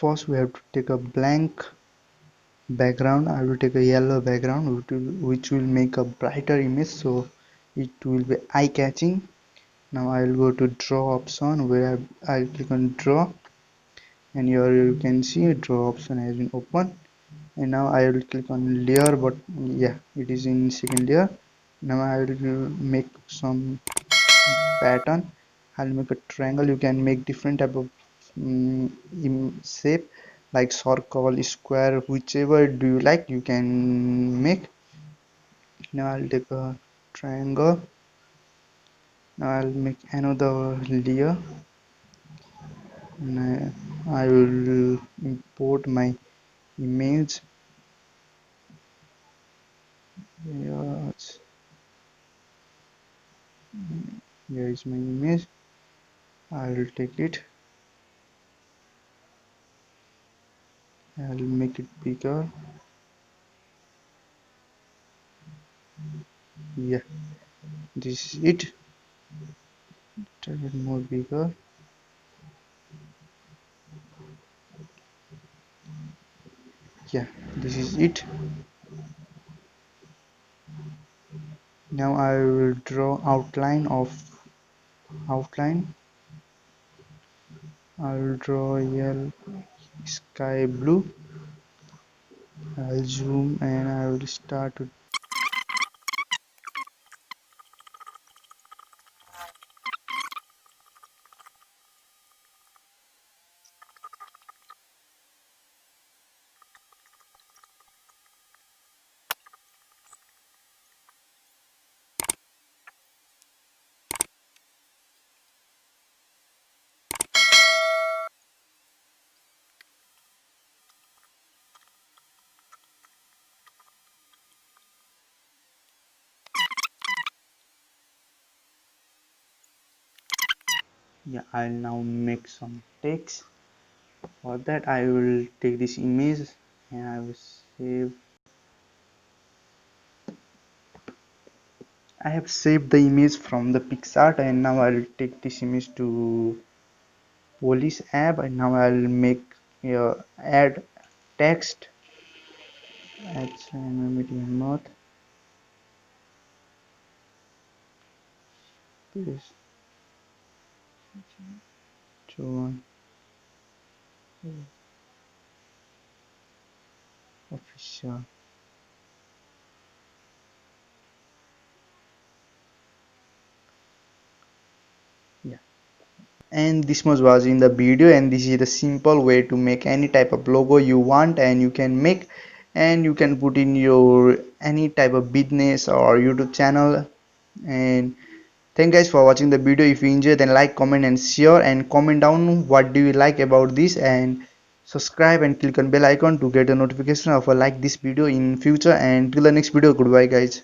first we have to take a blank background. I will take a yellow background which will make a brighter image, so it will be eye-catching. Now I will go to draw option where I'll click on draw, and here you can see draw option has been open. And now I will click on layer, but yeah, it is in second layer. Now I will make some pattern. I'll make a triangle. You can make different type of shape like circle, square, whichever do you like you can make. Now I'll take a triangle. Now I'll make another layer, and I will import my image. Yes, here is my image. I will take it. I'll make it bigger. Yeah, this is it. Try it more bigger. Yeah, this is it. Now I will draw outline. I will draw yellow, sky blue. I'll zoom and I will start to. Yeah, I'll now make some text. For that I will take this image and I will save. I have saved the image from the Picart, and now I'll take this image to police app, and now I'll make add text. Add medium mode. Please join official. Yeah, and this much was in the video, and this is the simple way to make any type of logo you want, and you can make and you can put in your any type of business or YouTube channel. And thank guys for watching the video. If you enjoy, then like, comment and share, and comment down what do you like about this, and subscribe and click on bell icon to get a notification of a like this video in future. And till the next video, goodbye guys.